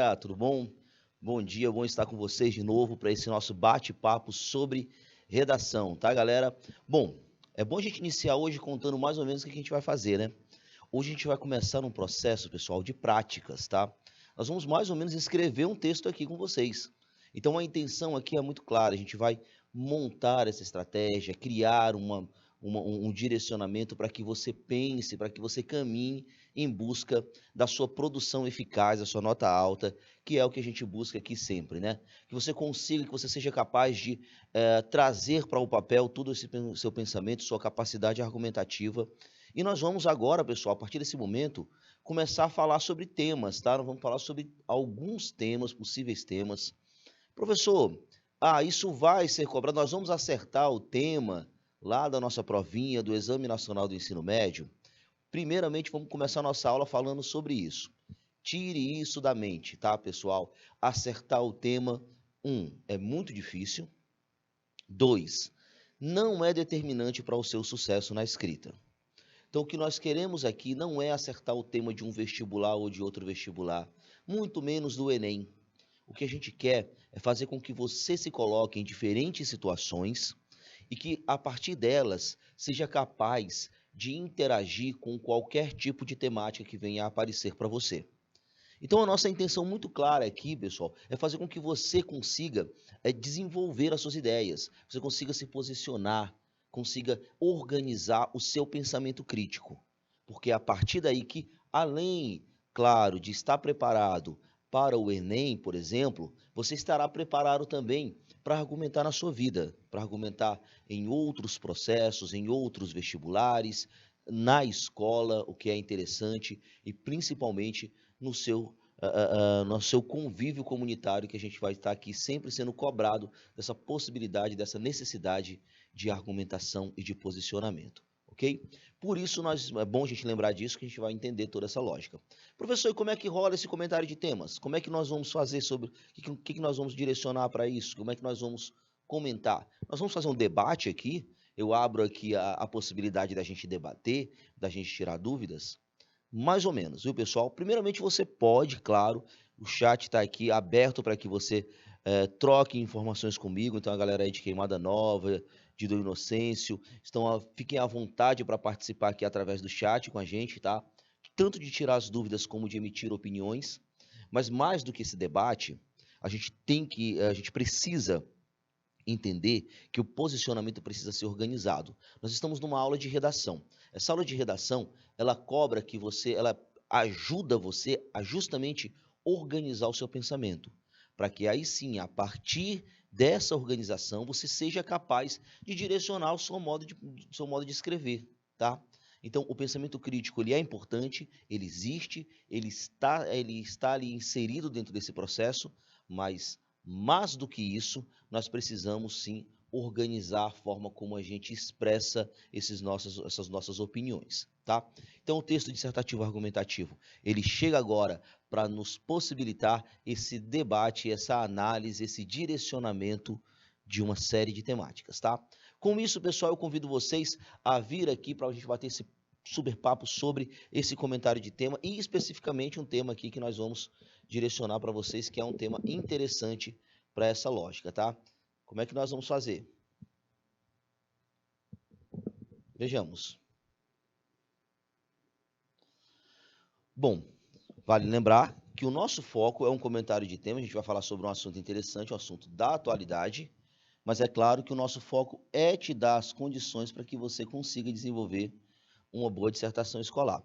galera, tudo bom? Bom dia, bom estar com vocês de novo para esse nosso bate-papo sobre redação, tá, galera? Bom, é bom a gente iniciar hoje contando mais ou menos o que a gente vai fazer, né? Hoje a gente vai começar um processo, pessoal, de práticas, tá? Nós vamos mais ou menos escrever um texto aqui com vocês. Então a intenção aqui é muito clara, a gente vai montar essa estratégia, criar um direcionamento para que você pense, para que você caminhe em busca da sua produção eficaz, da sua nota alta, que é o que a gente busca aqui sempre, né? Que você consiga, que você seja capaz de trazer para o papel todo esse seu pensamento, sua capacidade argumentativa. E nós vamos agora, pessoal, a partir desse momento, começar a falar sobre temas, tá? Nós vamos falar sobre alguns temas, possíveis temas. Professor, isso vai ser cobrado, nós vamos acertar o tema lá da nossa provinha, do Exame Nacional do Ensino Médio? Primeiramente, vamos começar a nossa aula falando sobre isso. Tire isso da mente, tá, pessoal? Acertar o tema, é muito difícil. 2, não é determinante para o seu sucesso na escrita. Então, o que nós queremos aqui não é acertar o tema de um vestibular ou de outro vestibular, muito menos do Enem. O que a gente quer é fazer com que você se coloque em diferentes situações e que, a partir delas, seja capaz de interagir com qualquer tipo de temática que venha a aparecer para você. Então, a nossa intenção muito clara aqui, pessoal, é fazer com que você consiga desenvolver as suas ideias, você consiga se posicionar, consiga organizar o seu pensamento crítico. Porque é a partir daí que, além, claro, de estar preparado para o Enem, por exemplo, você estará preparado também para argumentar na sua vida, para argumentar em outros processos, em outros vestibulares, na escola, o que é interessante, e principalmente no seu convívio comunitário, que a gente vai estar aqui sempre sendo cobrado dessa possibilidade, dessa necessidade de argumentação e de posicionamento, ok? Por isso, é bom a gente lembrar disso, que a gente vai entender toda essa lógica. Professor, e como é que rola esse comentário de temas? Como é que nós vamos fazer sobre... O que nós vamos direcionar para isso? Como é que nós vamos comentar? Nós vamos fazer um debate aqui, eu abro aqui a possibilidade da gente debater, da gente tirar dúvidas, mais ou menos, viu, pessoal? Primeiramente, você pode, claro, o chat está aqui aberto para que você troque informações comigo. Então, a galera aí de Queimada Nova, de Do Inocêncio, fiquem à vontade para participar aqui através do chat com a gente, tá? Tanto de tirar as dúvidas como de emitir opiniões. Mas mais do que esse debate, a gente precisa entender que o posicionamento precisa ser organizado. Nós estamos numa aula de redação. Essa aula de redação, ela ela ajuda você a justamente organizar o seu pensamento, para que aí sim, a partir dessa organização, você seja capaz de direcionar o seu modo de escrever, tá? Então, o pensamento crítico, ele é importante, ele existe, ele está ali inserido dentro desse processo, mas mais do que isso, nós precisamos sim organizar a forma como a gente expressa essas nossas opiniões, tá? Então, o texto dissertativo argumentativo, ele chega agora para nos possibilitar esse debate, essa análise, esse direcionamento de uma série de temáticas, tá? Com isso, pessoal, eu convido vocês a vir aqui para a gente bater esse super papo sobre esse comentário de tema e especificamente um tema aqui que nós vamos direcionar para vocês, que é um tema interessante para essa lógica, tá? Como é que nós vamos fazer? Vejamos. Bom, vale lembrar que o nosso foco é um comentário de tema, a gente vai falar sobre um assunto interessante, um assunto da atualidade, mas é claro que o nosso foco é te dar as condições para que você consiga desenvolver uma boa dissertação escolar.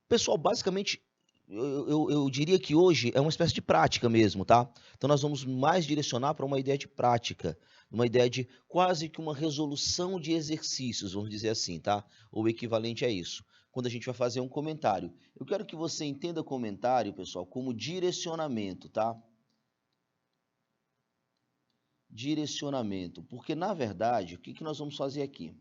Pessoal, basicamente, eu diria que hoje é uma espécie de prática mesmo, tá? Então, nós vamos mais direcionar para uma ideia de prática, uma ideia de quase que uma resolução de exercícios, vamos dizer assim, tá? Ou equivalente a isso, quando a gente vai fazer um comentário. Eu quero que você entenda comentário, pessoal, como direcionamento, tá? Direcionamento, porque, na verdade, o que nós vamos fazer aqui?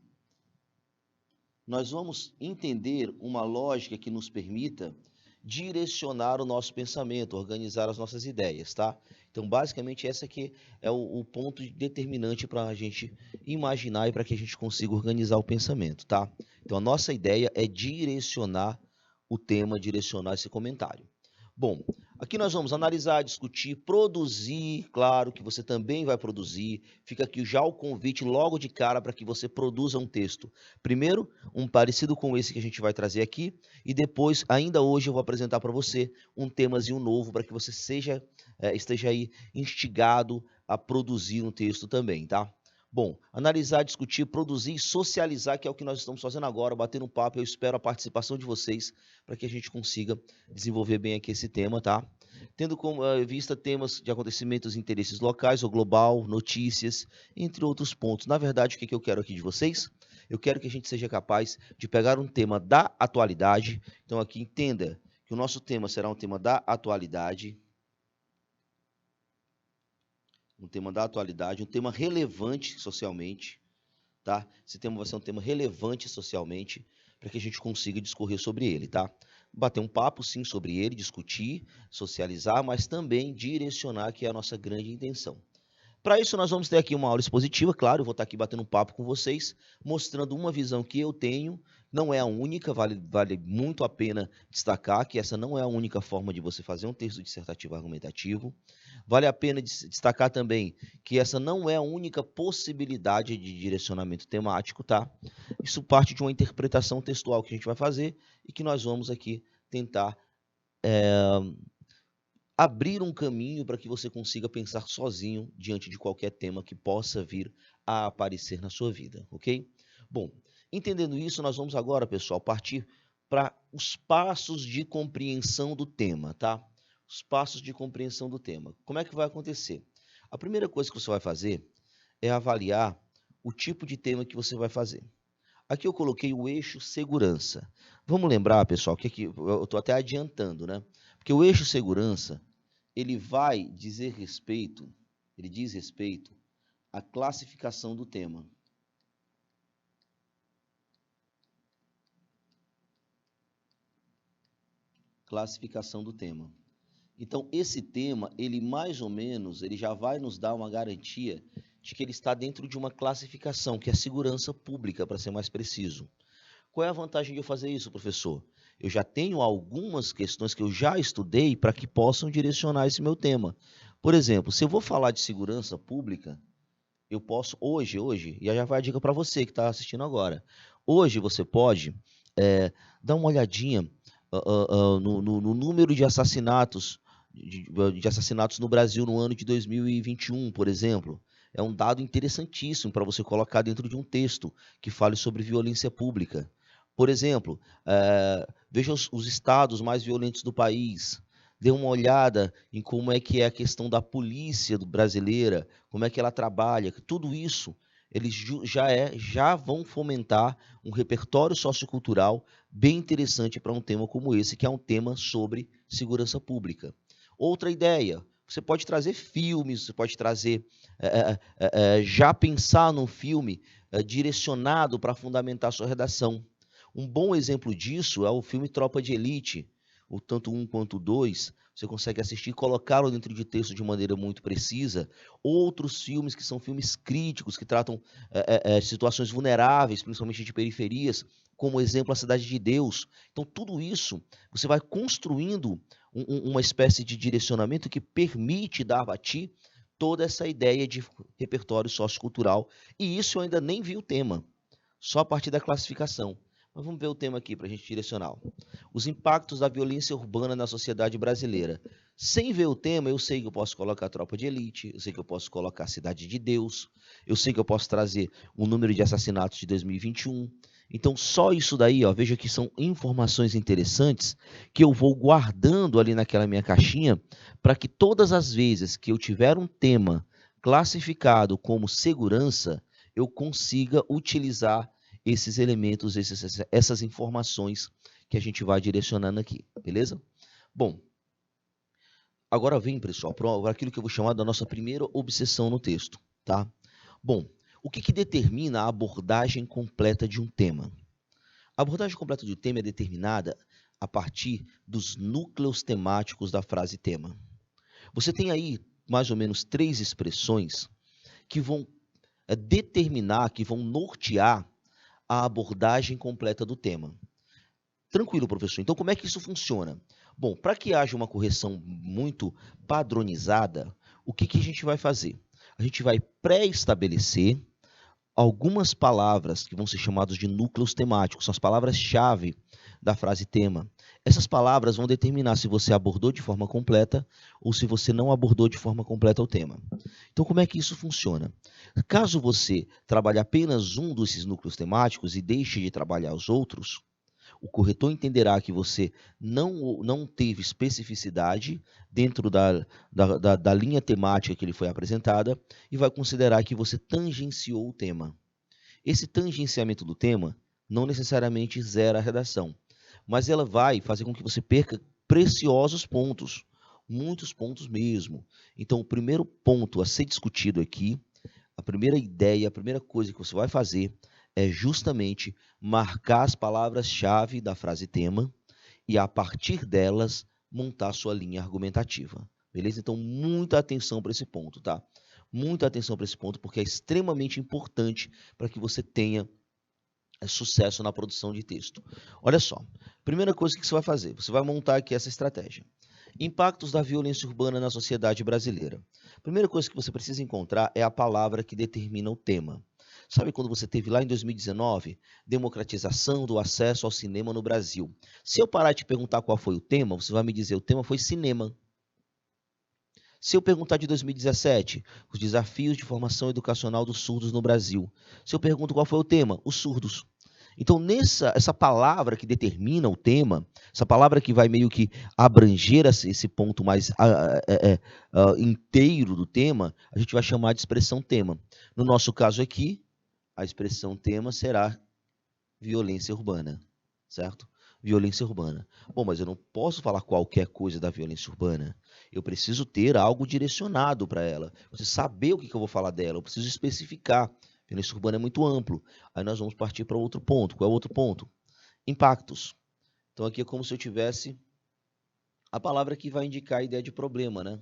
Nós vamos entender uma lógica que nos permita direcionar o nosso pensamento, organizar as nossas ideias, tá? Então, basicamente, esse aqui é o ponto determinante para a gente imaginar e para que a gente consiga organizar o pensamento, tá? Então, a nossa ideia é direcionar o tema, direcionar esse comentário. Bom, Aqui nós vamos analisar, discutir, produzir, claro que você também vai produzir. Fica aqui já o convite logo de cara para que você produza um texto. Primeiro, um parecido com esse que a gente vai trazer aqui, e depois, ainda hoje, eu vou apresentar para você um temazinho novo para que você esteja aí instigado a produzir um texto também, tá? Bom, analisar, discutir, produzir e socializar, que é o que nós estamos fazendo agora, batendo um papo. Eu espero a participação de vocês para que a gente consiga desenvolver bem aqui esse tema, tá? Tendo como vista temas de acontecimentos e interesses locais ou global, notícias, entre outros pontos. Na verdade, o que eu quero aqui de vocês? Eu quero que a gente seja capaz de pegar um tema da atualidade. Então, aqui entenda que o nosso tema será um tema da atualidade. Um tema da atualidade, um tema relevante socialmente, tá? Esse tema vai ser um tema relevante socialmente para que a gente consiga discorrer sobre ele, tá? Bater um papo, sim, sobre ele, discutir, socializar, mas também direcionar, que é a nossa grande intenção. Para isso, nós vamos ter aqui uma aula expositiva, claro, eu vou estar aqui batendo um papo com vocês, mostrando uma visão que eu tenho, não é a única, vale muito a pena destacar que essa não é a única forma de você fazer um texto dissertativo argumentativo. Vale a pena destacar também que essa não é a única possibilidade de direcionamento temático, tá? Isso parte de uma interpretação textual que a gente vai fazer e que nós vamos aqui tentar abrir um caminho para que você consiga pensar sozinho diante de qualquer tema que possa vir a aparecer na sua vida, ok? Bom, entendendo isso, nós vamos agora, pessoal, partir para os passos de compreensão do tema, tá? Os passos de compreensão do tema. Como é que vai acontecer? A primeira coisa que você vai fazer é avaliar o tipo de tema que você vai fazer. Aqui eu coloquei o eixo segurança. Vamos lembrar, pessoal, que aqui eu estou até adiantando, né? Porque o eixo segurança, ele diz respeito à classificação do tema. Classificação do tema. Então, esse tema, ele mais ou menos, ele já vai nos dar uma garantia de que ele está dentro de uma classificação, que é segurança pública, para ser mais preciso. Qual é a vantagem de eu fazer isso, professor? Eu já tenho algumas questões que eu já estudei para que possam direcionar esse meu tema. Por exemplo, se eu vou falar de segurança pública, eu posso, hoje, e já vai a dica para você que está assistindo agora. Hoje você pode dar uma olhadinha no número de assassinatos, de assassinatos no Brasil no ano de 2021, por exemplo. É um dado interessantíssimo para você colocar dentro de um texto que fale sobre violência pública. Por exemplo, veja os estados mais violentos do país, dê uma olhada em como é que é a questão da polícia brasileira, como é que ela trabalha, tudo isso eles já vão fomentar um repertório sociocultural bem interessante para um tema como esse, que é um tema sobre segurança pública. Outra ideia, você pode trazer filmes, você pode trazer, já pensar num filme direcionado para fundamentar a sua redação. Um bom exemplo disso é o filme Tropa de Elite, o tanto 1 quanto 2, você consegue assistir e colocá-lo dentro de texto de maneira muito precisa. Outros filmes que são filmes críticos, que tratam situações vulneráveis, principalmente de periferias, como exemplo A Cidade de Deus. Então, tudo isso, você vai construindo uma espécie de direcionamento que permite dar a ti toda essa ideia de repertório sociocultural. E isso eu ainda nem vi o tema, só a partir da classificação. Mas vamos ver o tema aqui para a gente direcionar. Os impactos da violência urbana na sociedade brasileira. Sem ver o tema, eu sei que eu posso colocar Tropa de Elite, eu sei que eu posso colocar Cidade de Deus, eu sei que eu posso trazer o número de assassinatos de 2021. Então, só isso daí, ó, veja que são informações interessantes que eu vou guardando ali naquela minha caixinha para que todas as vezes que eu tiver um tema classificado como segurança, eu consiga utilizar esses elementos, essas informações que a gente vai direcionando aqui, beleza? Bom, agora vem, pessoal, para aquilo que eu vou chamar da nossa primeira obsessão no texto, tá? Bom, o que determina a abordagem completa de um tema? A abordagem completa de um tema é determinada a partir dos núcleos temáticos da frase tema. Você tem aí mais ou menos 3 expressões que vão determinar, que vão nortear a abordagem completa do tema. Tranquilo, professor. Então, como é que isso funciona? Bom, para que haja uma correção muito padronizada, o que a gente vai fazer? A gente vai pré-estabelecer algumas palavras que vão ser chamadas de núcleos temáticos, são as palavras-chave da frase tema. Essas palavras vão determinar se você abordou de forma completa ou se você não abordou de forma completa o tema. Então, como é que isso funciona? Caso você trabalhe apenas um desses núcleos temáticos e deixe de trabalhar os outros, o corretor entenderá que você não teve especificidade dentro da linha temática que lhe foi apresentada e vai considerar que você tangenciou o tema. Esse tangenciamento do tema não necessariamente zera a redação, mas ela vai fazer com que você perca preciosos pontos, muitos pontos mesmo. Então, o primeiro ponto a ser discutido aqui, a primeira ideia, a primeira coisa que você vai fazer é justamente marcar as palavras-chave da frase tema e, a partir delas, montar sua linha argumentativa. Beleza? Então, muita atenção para esse ponto, tá? Muita atenção para esse ponto, porque é extremamente importante para que você tenha sucesso na produção de texto. Olha só, primeira coisa que você vai fazer, você vai montar aqui essa estratégia. Impactos da violência urbana na sociedade brasileira. Primeira coisa que você precisa encontrar é a palavra que determina o tema. Sabe quando você teve lá em 2019, democratização do acesso ao cinema no Brasil? Se eu parar de te perguntar qual foi o tema, você vai me dizer, o tema foi cinema. Se eu perguntar de 2017, os desafios de formação educacional dos surdos no Brasil. Se eu pergunto qual foi o tema, os surdos. Então, essa palavra que determina o tema, essa palavra que vai meio que abranger esse ponto mais inteiro do tema, a gente vai chamar de expressão tema. No nosso caso aqui, a expressão tema será violência urbana, certo? Violência urbana. Bom, mas eu não posso falar qualquer coisa da violência urbana. Eu preciso ter algo direcionado para ela. Você saber o que eu vou falar dela, eu preciso especificar. Violência urbana é muito amplo. Aí nós vamos partir para outro ponto. Qual é o outro ponto? Impactos. Então aqui é como se eu tivesse a palavra que vai indicar a ideia de problema, né?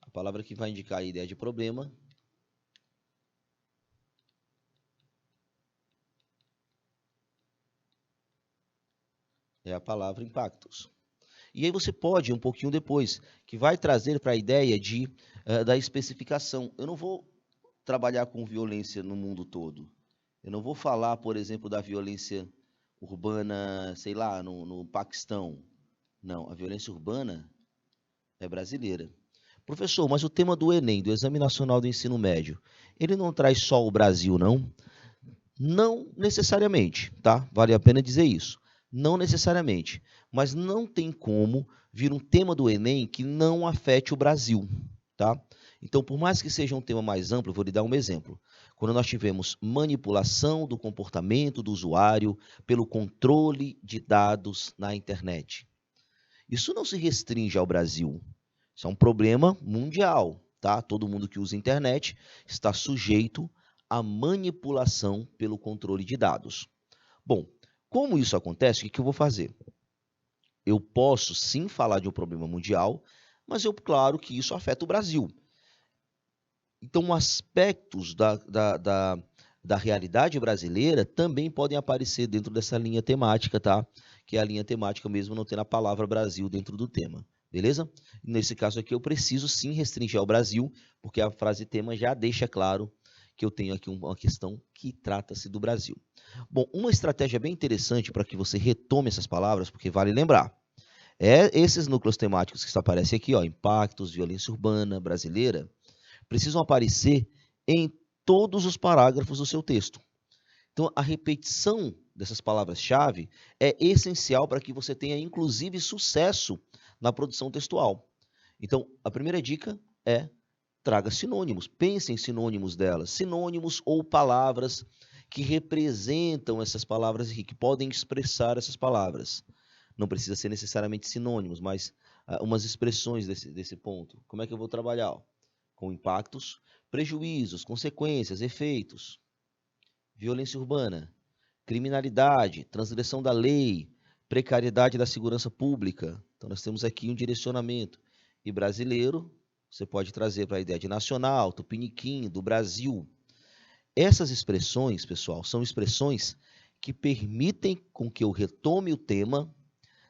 A palavra que vai indicar a ideia de problema é a palavra impactos. E aí você pode, um pouquinho depois, que vai trazer para a ideia da especificação. Eu não vou trabalhar com violência no mundo todo. Eu não vou falar, por exemplo, da violência urbana, sei lá, no Paquistão. Não, a violência urbana é brasileira. Professor, mas o tema do Enem, do Exame Nacional do Ensino Médio, ele não traz só o Brasil, não? Não necessariamente, tá? Vale a pena dizer isso. Não necessariamente. Mas não tem como vir um tema do Enem que não afete o Brasil, tá? Então, por mais que seja um tema mais amplo, eu vou lhe dar um exemplo. Quando nós tivemos manipulação do comportamento do usuário pelo controle de dados na internet. Isso não se restringe ao Brasil. Isso é um problema mundial, tá? Todo mundo que usa internet está sujeito à manipulação pelo controle de dados. Bom, como isso acontece, o que eu vou fazer? Eu posso sim falar de um problema mundial, mas claro que isso afeta o Brasil. Então, aspectos da realidade brasileira também podem aparecer dentro dessa linha temática, tá? Que é a linha temática mesmo não tendo a palavra Brasil dentro do tema, beleza? Nesse caso aqui eu preciso sim restringir ao Brasil, porque a frase tema já deixa claro que eu tenho aqui uma questão que trata-se do Brasil. Bom, uma estratégia bem interessante para que você retome essas palavras, porque vale lembrar, esses núcleos temáticos que aparecem aqui, ó, impactos, violência urbana brasileira, precisam aparecer em todos os parágrafos do seu texto. Então, a repetição dessas palavras-chave é essencial para que você tenha, inclusive, sucesso na produção textual. Então, a primeira dica é traga sinônimos, pense em sinônimos delas, sinônimos ou palavras que representam essas palavras aqui, que podem expressar essas palavras. Não precisa ser necessariamente sinônimos, mas umas expressões desse ponto. Como é que eu vou trabalhar? Com impactos, prejuízos, consequências, efeitos, violência urbana, criminalidade, transgressão da lei, precariedade da segurança pública. Então, nós temos aqui um direcionamento. E brasileiro, você pode trazer para a ideia de nacional, tupiniquim, do Brasil. Essas expressões, pessoal, são expressões que permitem com que eu retome o tema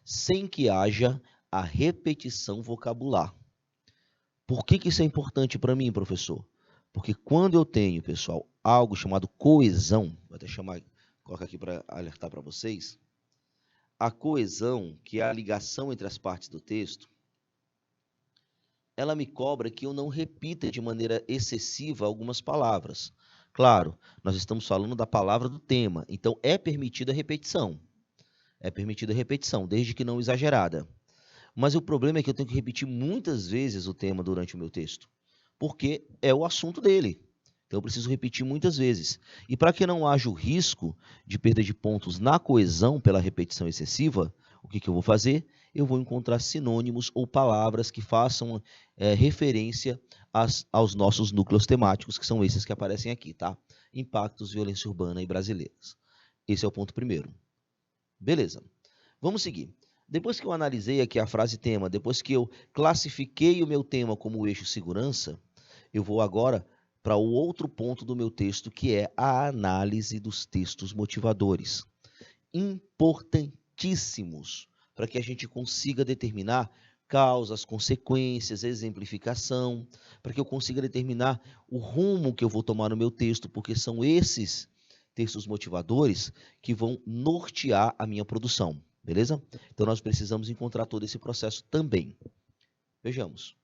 sem que haja a repetição vocabular. Por que isso é importante para mim, professor? Porque quando eu tenho, pessoal, algo chamado coesão, vou até colocar aqui para alertar para vocês, a coesão, que é a ligação entre as partes do texto, ela me cobra que eu não repita de maneira excessiva algumas palavras. Claro, nós estamos falando da palavra do tema, então é permitida a repetição. É permitida a repetição, desde que não exagerada. Mas o problema é que eu tenho que repetir muitas vezes o tema durante o meu texto, porque é o assunto dele. Então eu preciso repetir muitas vezes. E para que não haja o risco de perda de pontos na coesão pela repetição excessiva, o que eu vou fazer? Eu vou encontrar sinônimos ou palavras que façam referência aos nossos núcleos temáticos, que são esses que aparecem aqui, tá? Impactos, violência urbana e brasileiras. Esse é o ponto primeiro. Beleza. Vamos seguir. Depois que eu analisei aqui a frase tema, depois que eu classifiquei o meu tema como eixo segurança, eu vou agora para o outro ponto do meu texto, que é a análise dos textos motivadores. Importantíssimos para que a gente consiga determinar causas, consequências, exemplificação, para que eu consiga determinar o rumo que eu vou tomar no meu texto, porque são esses textos motivadores que vão nortear a minha produção, beleza? Então, nós precisamos encontrar todo esse processo também. Vejamos.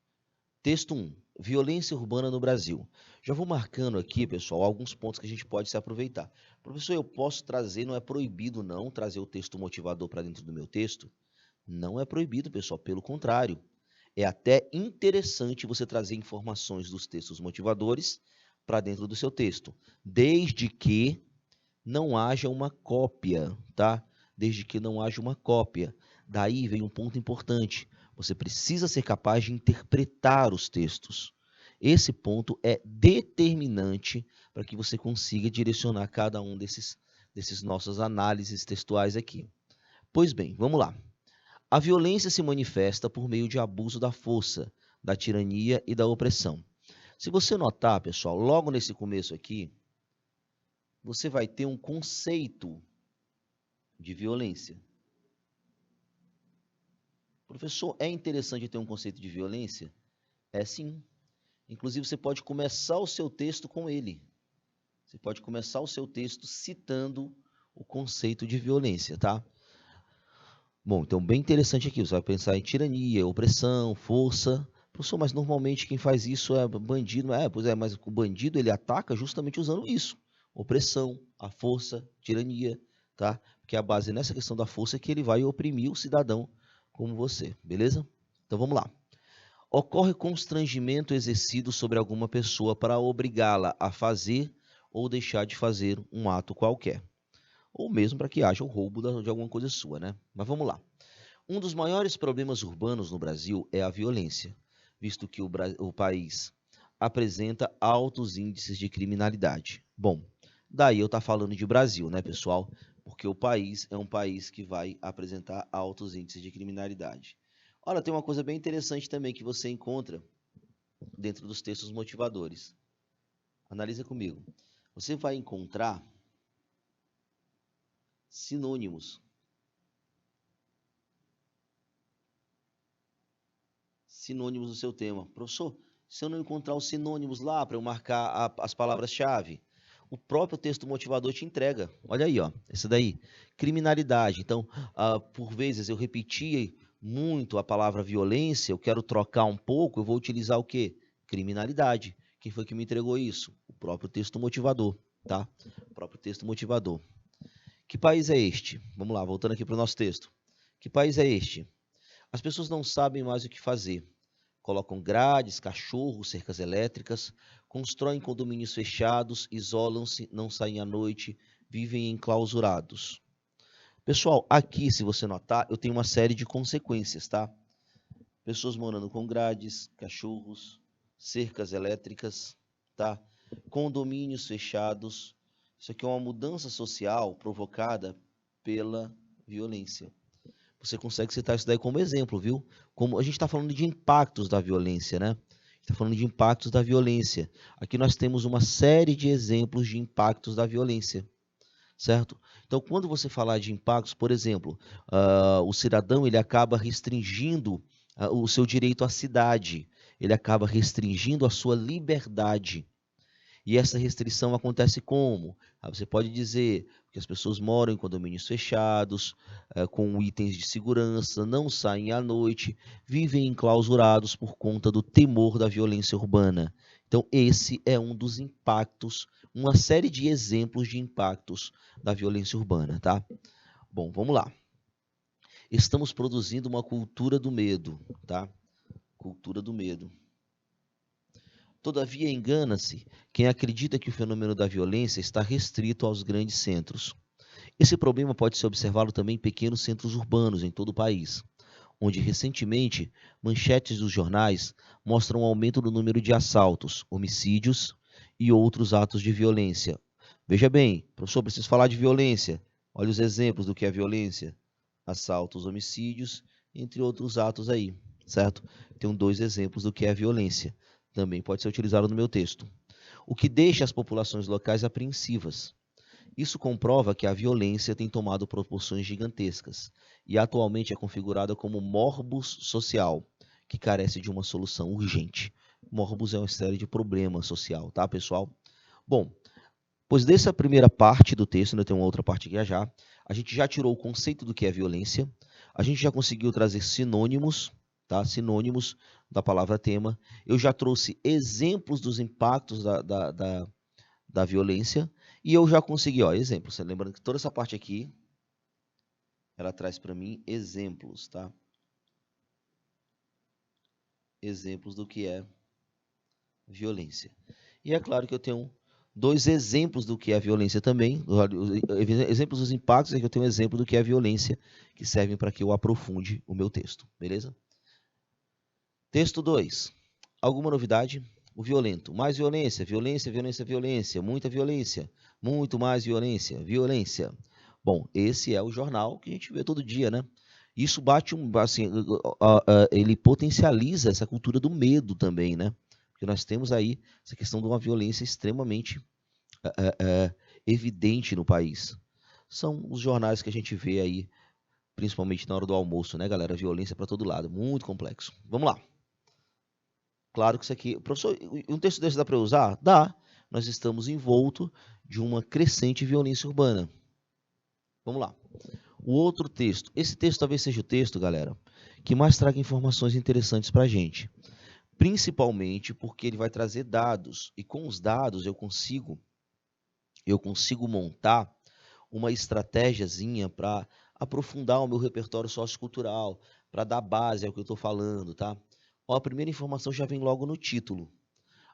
Texto 1. Violência urbana no Brasil. Já vou marcando aqui, pessoal, alguns pontos que a gente pode se aproveitar. Professor, eu posso trazer, não é proibido não trazer o texto motivador para dentro do meu texto? Não é proibido, pessoal, pelo contrário. É até interessante você trazer informações dos textos motivadores para dentro do seu texto, desde que não haja uma cópia, tá? Desde que não haja uma cópia. Daí vem um ponto importante. Você precisa ser capaz de interpretar os textos. Esse ponto é determinante para que você consiga direcionar cada um desses nossas análises textuais aqui. Pois bem, vamos lá. A violência se manifesta por meio de abuso da força, da tirania e da opressão. Se você notar, pessoal, logo nesse começo aqui, você vai ter um conceito de violência. Professor, é interessante ter um conceito de violência? É sim. Inclusive, você pode começar o seu texto com ele. Você pode começar o seu texto citando o conceito de violência, tá? Bom, então bem interessante aqui. Você vai pensar em tirania, opressão, força. Professor, mas normalmente quem faz isso é bandido. Pois é, mas o bandido ele ataca justamente usando isso. Opressão, a força, tirania, tá? Porque a base nessa questão da força é que ele vai oprimir o cidadão como você, beleza? Então vamos lá. Ocorre constrangimento exercido sobre alguma pessoa para obrigá-la a fazer ou deixar de fazer um ato qualquer. Ou mesmo para que haja o roubo de alguma coisa sua, né? Mas vamos lá. Um dos maiores problemas urbanos no Brasil é a violência, visto que o país apresenta altos índices de criminalidade. Bom, daí eu estou falando de Brasil, né, pessoal? Porque o país é um país que vai apresentar altos índices de criminalidade. Olha, tem uma coisa bem interessante também que você encontra dentro dos textos motivadores. Analisa comigo. Você vai encontrar sinônimos. Sinônimos do seu tema. Professor, se eu não encontrar os sinônimos lá para eu marcar as palavras-chave, o próprio texto motivador te entrega. Olha aí, ó, esse daí. Criminalidade. Então, por vezes eu repeti muito a palavra violência, eu quero trocar um pouco, eu vou utilizar o quê? Criminalidade. Quem foi que me entregou isso? O próprio texto motivador, tá? O próprio texto motivador. Que país é este? Vamos lá, voltando aqui para o nosso texto. Que país é este? As pessoas não sabem mais o que fazer. Colocam grades, cachorros, cercas elétricas, constroem condomínios fechados, isolam-se, não saem à noite, vivem enclausurados. Pessoal, aqui, se você notar, eu tenho uma série de consequências, tá? Pessoas morando com grades, cachorros, cercas elétricas, tá? Condomínios fechados. Isso aqui é uma mudança social provocada pela violência. Você consegue citar isso daí como exemplo, viu? Como a gente está falando de impactos da violência, né? Está falando de impactos da violência. Aqui nós temos uma série de exemplos de impactos da violência. certo? Então, quando você falar de impactos, por exemplo, o cidadão ele acaba restringindo o seu direito à cidade, ele acaba restringindo a sua liberdade. E essa restrição acontece como? Você pode dizer que as pessoas moram em condomínios fechados, com itens de segurança, não saem à noite, vivem enclausurados por conta do temor da violência urbana. Então, esse é um dos impactos, uma série de exemplos de impactos da violência urbana, tá? Bom, vamos lá. Estamos produzindo uma cultura do medo, tá? Cultura do medo. Todavia, engana-se quem acredita que o fenômeno da violência está restrito aos grandes centros. Esse problema pode ser observado também em pequenos centros urbanos em todo o país, onde recentemente manchetes dos jornais mostram um aumento no número de assaltos, homicídios e outros atos de violência. Veja bem, professor, preciso falar de violência. Olha os exemplos do que é violência: assaltos, homicídios, entre outros atos aí, certo? Tenho 2 exemplos do que é violência. Também pode ser utilizado no meu texto. O que deixa as populações locais apreensivas. Isso comprova que a violência tem tomado proporções gigantescas e atualmente é configurada como morbus social, que carece de uma solução urgente. Morbus é uma série de problemas social, tá, pessoal? Bom, pois dessa primeira parte do texto, eu tenho uma outra parte aqui já, a gente já tirou o conceito do que é violência, a gente já conseguiu trazer sinônimos, tá? Sinônimos da palavra tema. Eu já trouxe exemplos dos impactos da violência e eu já consegui, ó, exemplos. Lembrando que toda essa parte aqui, ela traz para mim exemplos, tá? Exemplos do que é violência. E é claro que eu tenho 2 exemplos do que é violência também, exemplos dos impactos, é que eu tenho um exemplo do que é violência, que servem para que eu aprofunde o meu texto, beleza? Texto 2. Alguma novidade? O violento. Mais violência, violência, violência, violência. Muita violência. Muito mais violência, violência. Bom, esse é o jornal que a gente vê todo dia, né? Isso bate assim, ele potencializa essa cultura do medo também, né? Porque nós temos aí essa questão de uma violência extremamente evidente no país. São os jornais que a gente vê aí, principalmente na hora do almoço, né, galera? Violência para todo lado, muito complexo. Vamos lá. Claro que isso aqui... Professor, um texto desse dá para usar? Dá. Nós estamos envolto de uma crescente violência urbana. Vamos lá. O outro texto. Esse texto talvez seja o texto, galera, que mais traga informações interessantes para a gente. Principalmente porque ele vai trazer dados. E com os dados eu consigo montar uma estratégiazinha para aprofundar o meu repertório sociocultural, para dar base ao que eu estou falando, tá? Ó, a primeira informação já vem logo no título.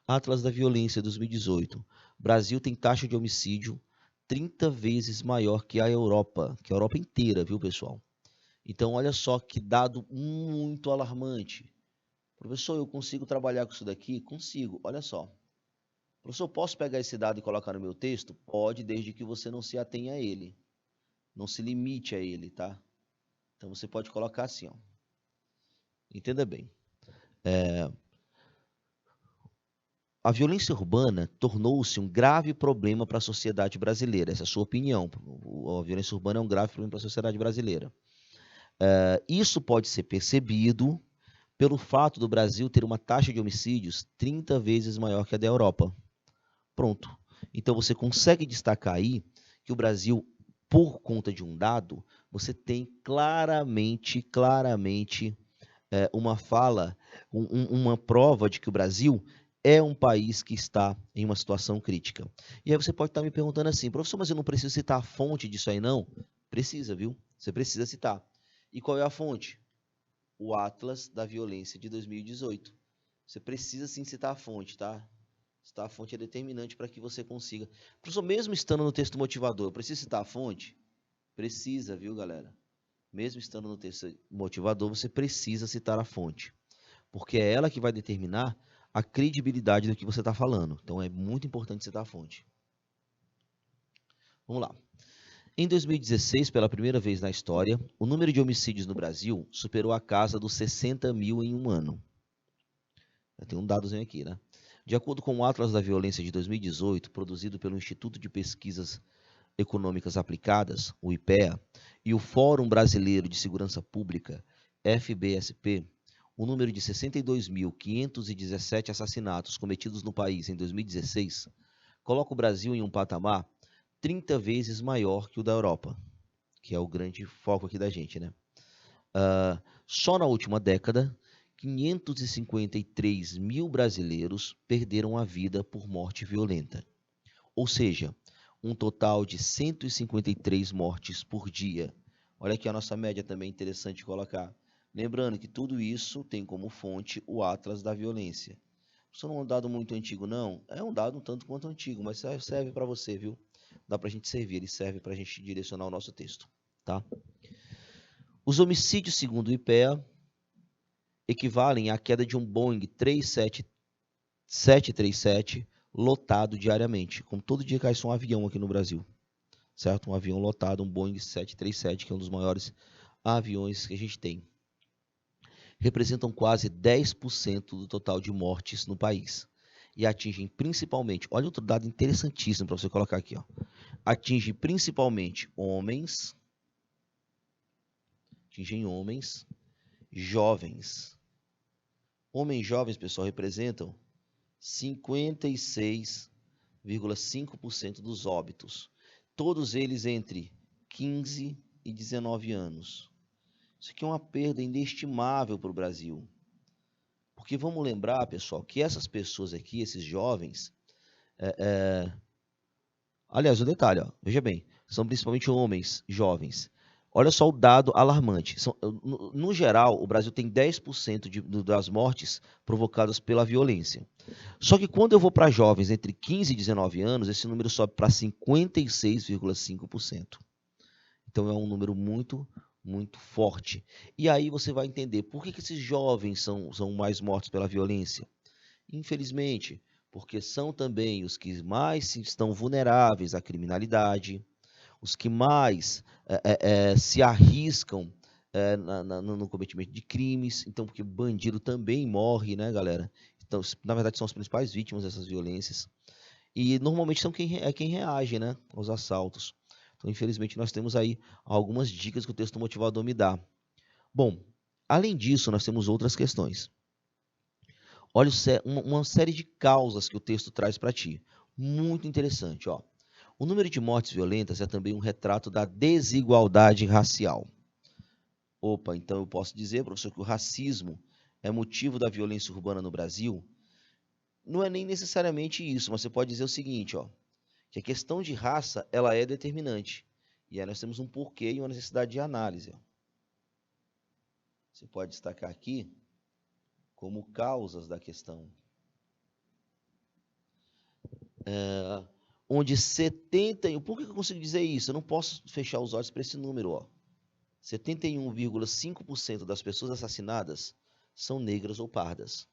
Atlas da Violência 2018. Brasil tem taxa de homicídio 30 vezes maior que a Europa inteira, viu, pessoal? Então, olha só que dado muito alarmante. Professor, eu consigo trabalhar com isso daqui? Consigo, olha só. Professor, posso pegar esse dado e colocar no meu texto? Pode, desde que você não se atenha a ele. Não se limite a ele, tá? Então, você pode colocar assim, ó. Entenda bem. A violência urbana tornou-se um grave problema para a sociedade brasileira. Essa é a sua opinião. A violência urbana é um grave problema para a sociedade brasileira. Isso pode ser percebido pelo fato do Brasil ter uma taxa de homicídios 30 vezes maior que a da Europa. Pronto. Então, você consegue destacar aí que o Brasil, por conta de um dado, você tem claramente uma fala, uma prova de que o Brasil é um país que está em uma situação crítica. E aí você pode estar me perguntando assim, professor, mas eu não preciso citar a fonte disso aí não? Precisa, viu? Você precisa citar. E qual é a fonte? O Atlas da Violência de 2018. Você precisa sim citar a fonte, tá? Citar a fonte é determinante para que você consiga. Professor, mesmo estando no texto motivador, eu preciso citar a fonte? Precisa, viu, galera? Mesmo estando no texto motivador, você precisa citar a fonte. Porque é ela que vai determinar a credibilidade do que você está falando. Então, é muito importante citar a fonte. Vamos lá. Em 2016, pela primeira vez na história, o número de homicídios no Brasil superou a casa dos 60 mil em um ano. Tem um dadozinho aqui, né? De acordo com o Atlas da Violência de 2018, produzido pelo Instituto de Pesquisas Econômicas Aplicadas, o IPEA, e o Fórum Brasileiro de Segurança Pública, FBSP, o número de 62.517 assassinatos cometidos no país em 2016 coloca o Brasil em um patamar 30 vezes maior que o da Europa, que é o grande foco aqui da gente, né? Só na última década, 553 mil brasileiros perderam a vida por morte violenta. Ou seja, um total de 153 mortes por dia. Olha aqui a nossa média também, interessante colocar. Lembrando que tudo isso tem como fonte o Atlas da Violência. Isso não é um dado muito antigo, não. É um dado um tanto quanto antigo, mas serve para você, viu? Dá para a gente servir, ele serve para a gente direcionar o nosso texto, tá? Os homicídios, segundo o IPEA, equivalem à queda de um Boeing 737 lotado diariamente. Como todo dia cai só um avião aqui no Brasil, certo? Um avião lotado, um Boeing 737, que é um dos maiores aviões que a gente tem. Representam quase 10% do total de mortes no país. E atingem principalmente, olha outro dado interessantíssimo para você colocar aqui, ó. Atingem principalmente homens, jovens. Homens jovens, pessoal, representam 56,5% dos óbitos. Todos eles entre 15 e 19 anos. Isso aqui é uma perda inestimável para o Brasil. Porque vamos lembrar, pessoal, que essas pessoas aqui, esses jovens, aliás, um detalhe, ó, veja bem, são principalmente homens jovens. Olha só o dado alarmante. No geral, o Brasil tem 10% das mortes provocadas pela violência. Só que quando eu vou para jovens entre 15 e 19 anos, esse número sobe para 56,5%. Então é um número muito forte. E aí você vai entender por que esses jovens são mais mortos pela violência. Infelizmente, porque são também os que mais estão vulneráveis à criminalidade, os que mais se arriscam no cometimento de crimes. Então, porque bandido também morre, né, galera? Então, na verdade, são as principais vítimas dessas violências. E normalmente são quem reage, né, aos assaltos. Então, infelizmente, nós temos aí algumas dicas que o texto motivador me dá. Bom, além disso, nós temos outras questões. Olha uma série de causas que o texto traz para ti. Muito interessante, ó. O número de mortes violentas é também um retrato da desigualdade racial. Opa, então eu posso dizer, professor, que o racismo é motivo da violência urbana no Brasil? Não é nem necessariamente isso, mas você pode dizer o seguinte, ó, que a questão de raça ela é determinante. E aí nós temos um porquê e uma necessidade de análise. Ó. Você pode destacar aqui como causas da questão. Onde 70... Por que eu consigo dizer isso? Eu não posso fechar os olhos para esse número. Ó. 71,5% das pessoas assassinadas são negras ou pardas.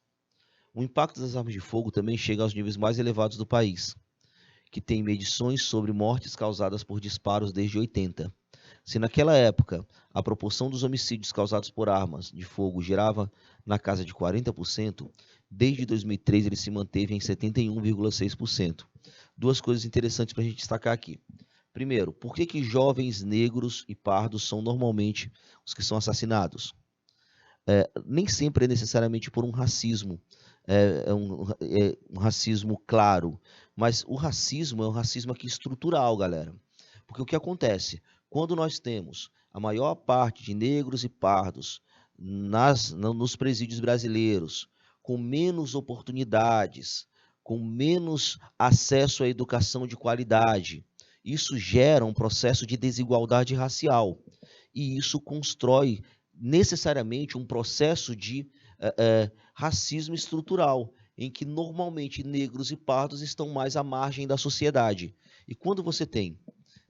O impacto das armas de fogo também chega aos níveis mais elevados do país, que tem medições sobre mortes causadas por disparos desde 80. Se naquela época a proporção dos homicídios causados por armas de fogo girava na casa de 40%, desde 2003 ele se manteve em 71,6%. Duas coisas interessantes para a gente destacar aqui. Primeiro, por que jovens negros e pardos são normalmente os que são assassinados? Nem sempre é necessariamente por um racismo, um racismo claro, mas o racismo é um racismo aqui estrutural, galera. Porque o que acontece? Quando nós temos a maior parte de negros e pardos nos presídios brasileiros, com menos oportunidades, com menos acesso à educação de qualidade, isso gera um processo de desigualdade racial. E isso constrói necessariamente um processo de racismo estrutural, em que normalmente negros e pardos estão mais à margem da sociedade. E quando você tem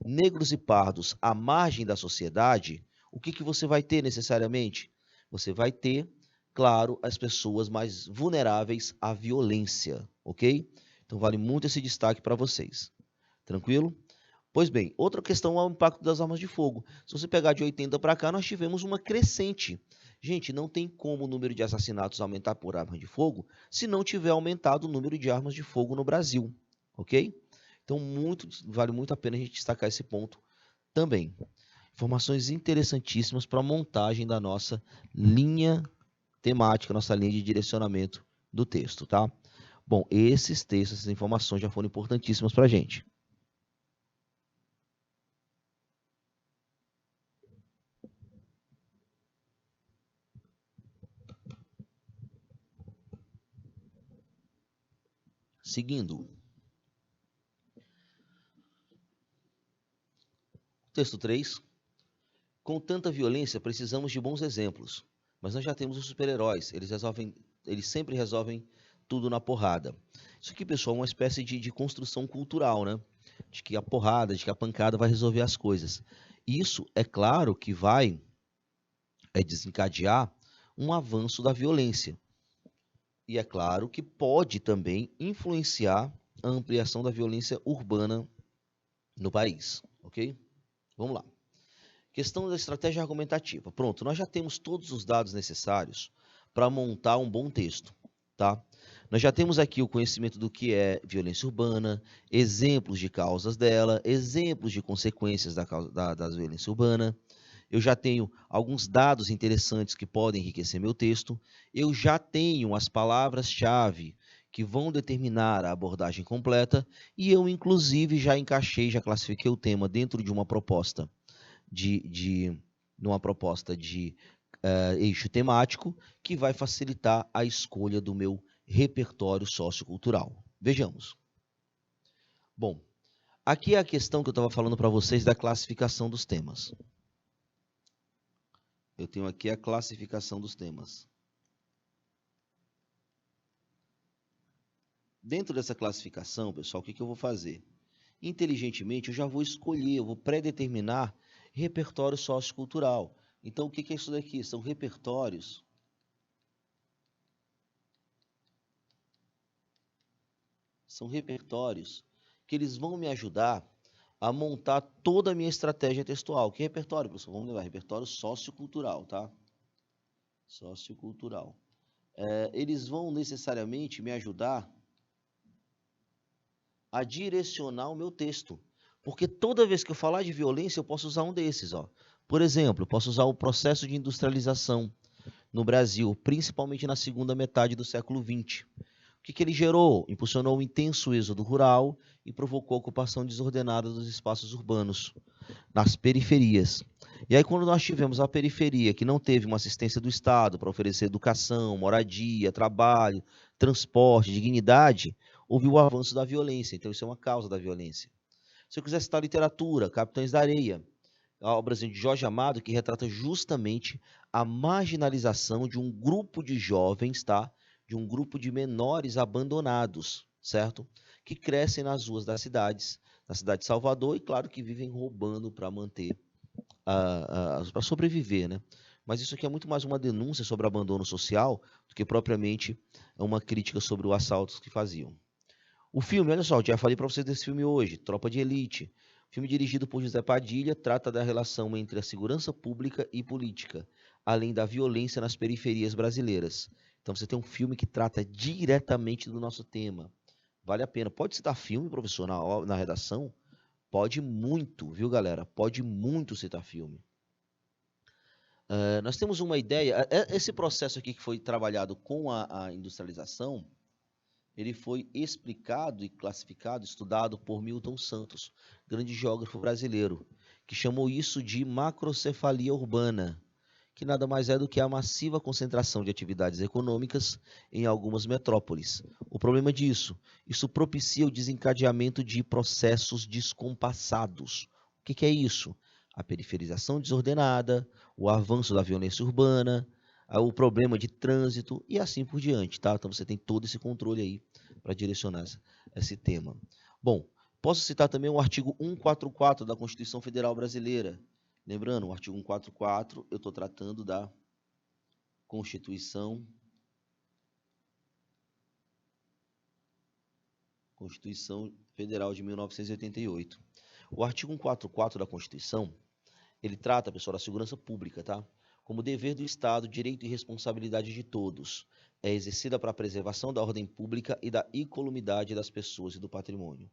negros e pardos à margem da sociedade, o que você vai ter necessariamente? Você vai ter, claro, as pessoas mais vulneráveis à violência, ok? Então vale muito esse destaque para vocês. Tranquilo? Pois bem, outra questão é o impacto das armas de fogo. Se você pegar de 80 para cá, nós tivemos uma crescente. Gente, não tem como o número de assassinatos aumentar por armas de fogo se não tiver aumentado o número de armas de fogo no Brasil, ok? Então, vale muito a pena a gente destacar esse ponto também. Informações interessantíssimas para a montagem da nossa linha temática, nossa linha de direcionamento do texto, tá? Bom, esses textos, essas informações já foram importantíssimas para a gente. Seguindo. Texto 3. Com tanta violência, precisamos de bons exemplos. Mas nós já temos os super-heróis. Eles sempre resolvem tudo na porrada. Isso aqui, pessoal, é uma espécie de construção cultural, né? De que a pancada vai resolver as coisas. Isso, é claro, que vai desencadear um avanço da violência. E é claro que pode também influenciar a ampliação da violência urbana no país, ok? Vamos lá. Questão da estratégia argumentativa. Pronto, nós já temos todos os dados necessários para montar um bom texto, tá? Nós já temos aqui o conhecimento do que é violência urbana, exemplos de causas dela, exemplos de consequências da violência urbana. Eu já tenho alguns dados interessantes que podem enriquecer meu texto. Eu já tenho as palavras-chave que vão determinar a abordagem completa. E eu, inclusive, já classifiquei o tema dentro de uma proposta de eixo temático que vai facilitar a escolha do meu repertório sociocultural. Vejamos. Bom, aqui é a questão que eu estava falando para vocês da classificação dos temas. Eu tenho aqui a classificação dos temas. Dentro dessa classificação, pessoal, o que eu vou fazer? Inteligentemente, eu já vou escolher, eu vou pré-determinar repertório sociocultural. Então, o que é isso daqui? São repertórios que eles vão me ajudar a montar toda a minha estratégia textual. Que repertório, pessoal? Vamos levar repertório sociocultural, tá? Sociocultural. Eles vão necessariamente me ajudar a direcionar o meu texto. Porque toda vez que eu falar de violência, eu posso usar um desses, ó. Por exemplo, eu posso usar o processo de industrialização no Brasil, principalmente na segunda metade do século XX. O que ele gerou? Impulsionou um intenso êxodo rural e provocou a ocupação desordenada dos espaços urbanos, nas periferias. E aí, quando nós tivemos a periferia, que não teve uma assistência do Estado para oferecer educação, moradia, trabalho, transporte, dignidade, houve o avanço da violência. Então, isso é uma causa da violência. Se eu quiser citar literatura, Capitães da Areia, a obra de Jorge Amado, que retrata justamente a marginalização de um grupo de jovens, tá? De um grupo de menores abandonados, certo? Que crescem nas ruas das cidades, na cidade de Salvador, e claro que vivem roubando para manter, para sobreviver, né? Mas isso aqui é muito mais uma denúncia sobre abandono social do que propriamente uma crítica sobre o assalto que faziam. O filme, olha só, eu já falei para vocês desse filme hoje, Tropa de Elite. Filme dirigido por José Padilha, trata da relação entre a segurança pública e política, além da violência nas periferias brasileiras. Então você tem um filme que trata diretamente do nosso tema. Vale a pena. Pode citar filme, professor, na redação? Pode muito, viu, galera? Pode muito citar filme. Nós temos uma ideia. Esse processo aqui que foi trabalhado com a industrialização, ele foi explicado e classificado, estudado por Milton Santos, grande geógrafo brasileiro, que chamou isso de macrocefalia urbana, que nada mais é do que a massiva concentração de atividades econômicas em algumas metrópoles. O problema disso, isso propicia o desencadeamento de processos descompassados. O que é isso? A periferização desordenada, o avanço da violência urbana, o problema de trânsito e assim por diante, tá? Então você tem todo esse controle aí para direcionar esse tema. Bom, posso citar também o artigo 144 da Constituição Federal Brasileira. Lembrando, o artigo 144, eu estou tratando da Constituição Federal de 1988. O artigo 144 da Constituição, ele trata, pessoal, da segurança pública, tá? Como dever do Estado, direito e responsabilidade de todos. É exercida para a preservação da ordem pública e da incolumidade das pessoas e do patrimônio.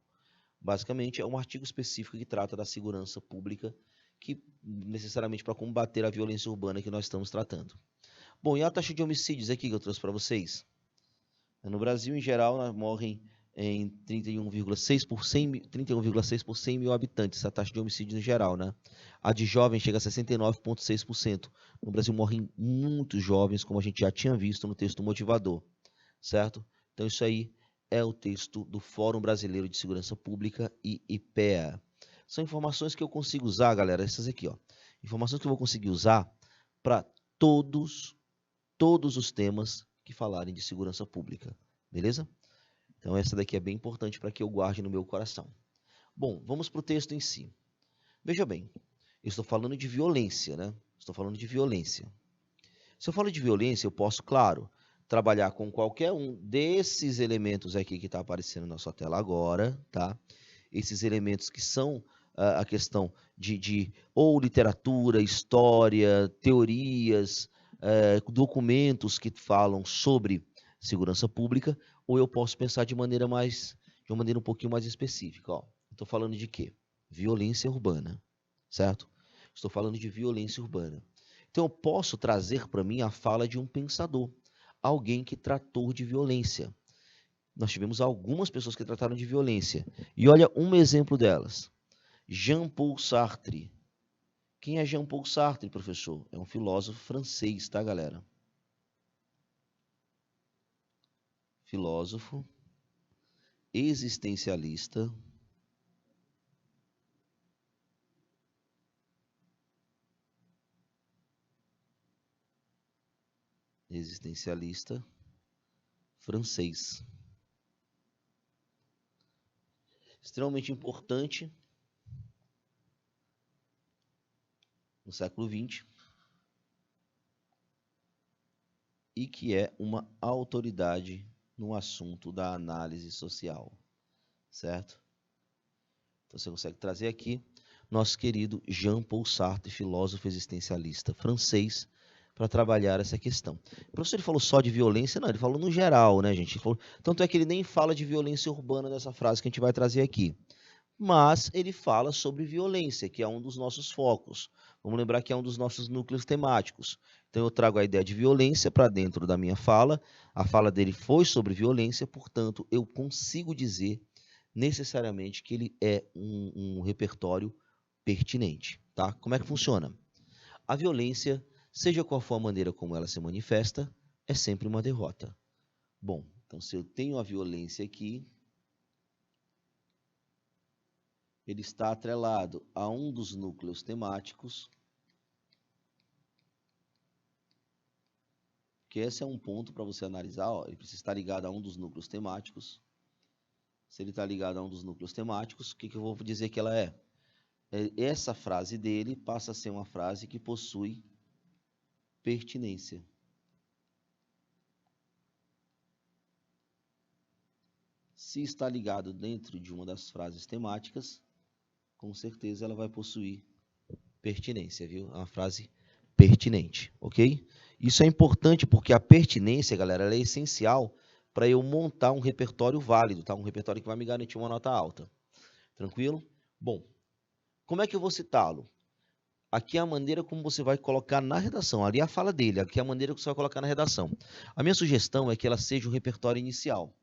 Basicamente, é um artigo específico que trata da segurança pública, que necessariamente para combater a violência urbana que nós estamos tratando. Bom, e a taxa de homicídios aqui que eu trouxe para vocês? No Brasil, em geral, morrem em 31,6 por 100 mil habitantes, a taxa de homicídio em geral, né? A de jovens chega a 69,6%. No Brasil morrem muitos jovens, como a gente já tinha visto no texto motivador, certo? Então isso aí é o texto do Fórum Brasileiro de Segurança Pública e IPEA. São informações que eu consigo usar, galera, essas aqui, ó. Informações que eu vou conseguir usar para todos os temas que falarem de segurança pública, beleza? Então essa daqui é bem importante para que eu guarde no meu coração. Bom, vamos para o texto em si. Veja bem, eu estou falando de violência, né? Estou falando de violência. Se eu falo de violência, eu posso, claro, trabalhar com qualquer um desses elementos aqui que está aparecendo na sua tela agora, tá? Esses elementos que são a questão de ou literatura, história, teorias, documentos que falam sobre segurança pública, ou eu posso pensar de uma maneira um pouquinho mais específica. Estou falando de quê? Violência urbana, certo? Estou falando de violência urbana. Então eu posso trazer para mim a fala de um pensador, alguém que tratou de violência. Nós tivemos algumas pessoas que trataram de violência. E olha um exemplo delas. Jean-Paul Sartre. Quem é Jean-Paul Sartre, professor? É um filósofo francês, tá, galera? Filósofo, existencialista, francês. Extremamente importante no século XX e que é uma autoridade no assunto da análise social, certo? Então você consegue trazer aqui nosso querido Jean-Paul Sartre, filósofo existencialista francês, para trabalhar essa questão. O professor ele falou só de violência? Não, ele falou no geral, né, gente? Tanto é que ele nem fala de violência urbana nessa frase que a gente vai trazer aqui. Mas ele fala sobre violência, que é um dos nossos focos. Vamos lembrar que é um dos nossos núcleos temáticos. Então eu trago a ideia de violência para dentro da minha fala. A fala dele foi sobre violência, portanto, eu consigo dizer necessariamente que ele é um repertório pertinente. Tá? Como é que funciona? A violência, seja qual for a maneira como ela se manifesta, é sempre uma derrota. Bom, então se eu tenho a violência aqui, ele está atrelado a um dos núcleos temáticos, que esse é um ponto para você analisar, ó, ele precisa estar ligado a um dos núcleos temáticos. Se ele está ligado a um dos núcleos temáticos, o que eu vou dizer que ela é? Essa frase dele passa a ser uma frase que possui pertinência. Se está ligado dentro de uma das frases temáticas, com certeza ela vai possuir pertinência, viu? É uma frase pertinente, ok? Isso é importante porque a pertinência, galera, ela é essencial para eu montar um repertório válido, tá? Um repertório que vai me garantir uma nota alta. Tranquilo? Bom, como é que eu vou citá-lo? Aqui é a maneira como você vai colocar na redação. Ali é a fala dele, aqui é a maneira que você vai colocar na redação. A minha sugestão é que ela seja um repertório inicial.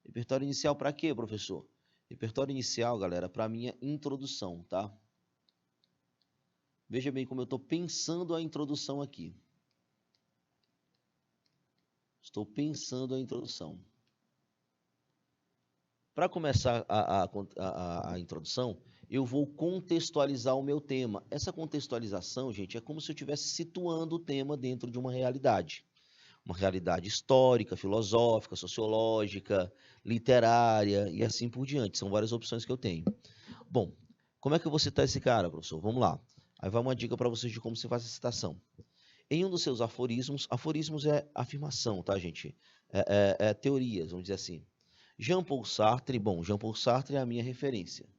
Repertório inicial para quê, professor? Repertório inicial, galera, para a minha introdução, tá? Veja bem como eu estou pensando a introdução aqui. Estou pensando a introdução. Para começar a introdução, eu vou contextualizar o meu tema. Essa contextualização, gente, é como se eu estivesse situando o tema dentro de uma realidade. Uma realidade histórica, filosófica, sociológica, literária e assim por diante. São várias opções que eu tenho. Bom, como é que eu vou citar esse cara, professor? Vamos lá. Aí vai uma dica para vocês de como se faz a citação. Em um dos seus aforismos é afirmação, tá, gente? É teorias, vamos dizer assim. Jean-Paul Sartre, bom, Jean-Paul Sartre é a minha referência.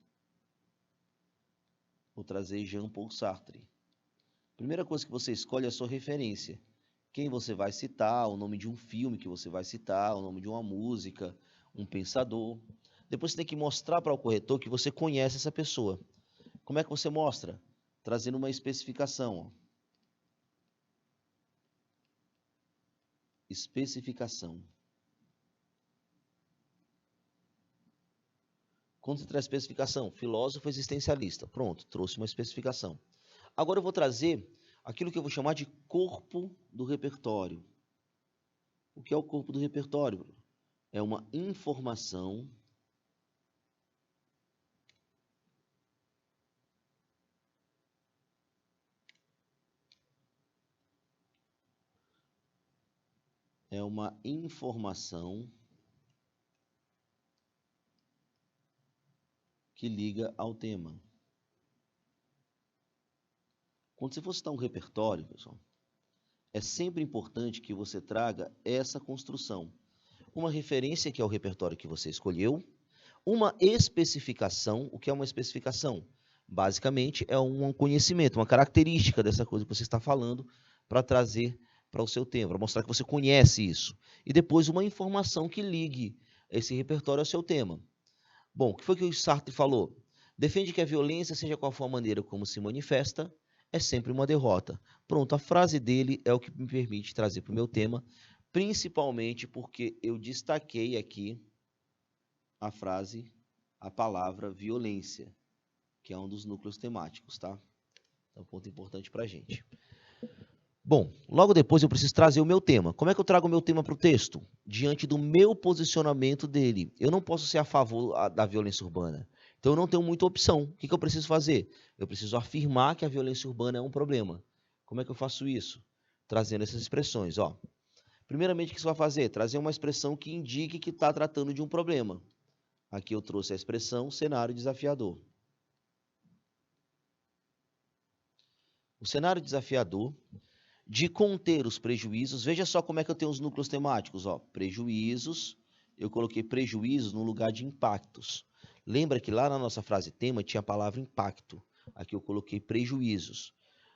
Vou trazer Jean-Paul Sartre. Primeira coisa que você escolhe é a sua referência. Quem você vai citar, o nome de um filme que você vai citar, o nome de uma música, um pensador. Depois você tem que mostrar para o corretor que você conhece essa pessoa. Como é que você mostra? Trazendo uma especificação. Ó. Especificação. Quando você traz especificação, filósofo existencialista. Pronto, trouxe uma especificação. Agora eu vou trazer aquilo que eu vou chamar de corpo do repertório. O que é o corpo do repertório? É uma informação que liga ao tema. Quando você for citar um repertório, pessoal, é sempre importante que você traga essa construção. Uma referência, que é o repertório que você escolheu, uma especificação. O que é uma especificação? Basicamente, é um conhecimento, uma característica dessa coisa que você está falando para trazer para o seu tema, para mostrar que você conhece isso. E depois uma informação que ligue esse repertório ao seu tema. Bom, o que foi que o Sartre falou? Defende que a violência, seja qual for a maneira como se manifesta, é sempre uma derrota. Pronto, a frase dele é o que me permite trazer para o meu tema, principalmente porque eu destaquei aqui a palavra violência, que é um dos núcleos temáticos, tá? É um ponto importante para a gente. Bom, logo depois eu preciso trazer o meu tema. Como é que eu trago o meu tema para o texto? Diante do meu posicionamento dele. Eu não posso ser a favor da violência urbana. Então eu não tenho muita opção. O que eu preciso fazer? Eu preciso afirmar que a violência urbana é um problema. Como é que eu faço isso? Trazendo essas expressões. Ó. Primeiramente, o que você vai fazer? Trazer uma expressão que indique que está tratando de um problema. Aqui eu trouxe a expressão cenário desafiador. O cenário desafiador de conter os prejuízos. Veja só como é que eu tenho os núcleos temáticos. Ó. Prejuízos, eu coloquei prejuízos no lugar de impactos. Lembra que lá na nossa frase tema tinha a palavra impacto. Aqui eu coloquei prejuízos.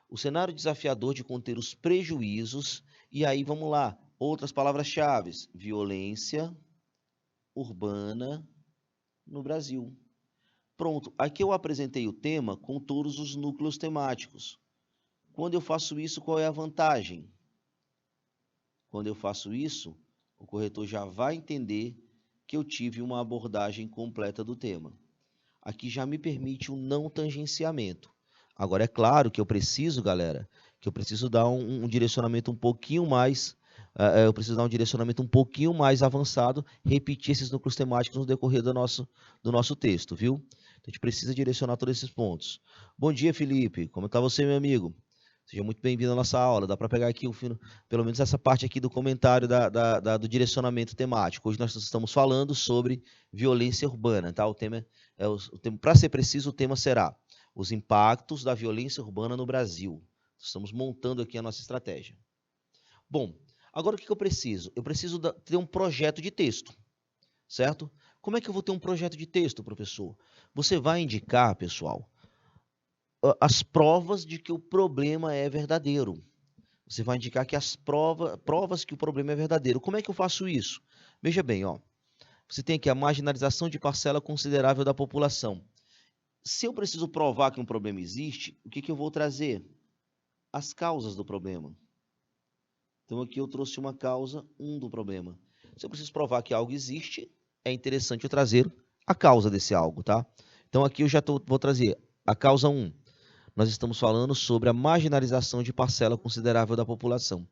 O cenário desafiador de conter os prejuízos. E aí, vamos lá, outras palavras-chave. Violência urbana no Brasil. Pronto, aqui eu apresentei o tema com todos os núcleos temáticos. Quando eu faço isso, qual é a vantagem? Quando eu faço isso, o corretor já vai entender que eu tive uma abordagem completa do tema. Aqui já me permite um não tangenciamento. Agora, é claro que eu preciso, galera, que eu preciso dar um direcionamento um pouquinho mais, eu preciso dar um direcionamento um pouquinho mais avançado, repetir esses núcleos temáticos no decorrer do nosso texto, viu? Então, a gente precisa direcionar todos esses pontos. Bom dia, Felipe. Como está você, meu amigo? Seja muito bem-vindo à nossa aula. Dá para pegar aqui, pelo menos essa parte aqui do comentário do direcionamento temático. Hoje nós estamos falando sobre violência urbana. Tá? O tema para ser preciso, o tema será os impactos da violência urbana no Brasil. Estamos montando aqui a nossa estratégia. Bom, agora o que eu preciso? Eu preciso ter um projeto de texto, certo? Como é que eu vou ter um projeto de texto, professor? Você vai indicar, pessoal, as provas de que o problema é verdadeiro. Você vai indicar que as provas que o problema é verdadeiro. Como é que eu faço isso? Veja bem, ó. Você tem aqui a marginalização de parcela considerável da população. Se eu preciso provar que um problema existe, o que eu vou trazer? As causas do problema. Então aqui eu trouxe uma causa 1 do problema. Se eu preciso provar que algo existe, é interessante eu trazer a causa desse algo, tá? Então aqui eu já vou trazer a causa 1. Nós estamos falando sobre a marginalização de parcela considerável da população.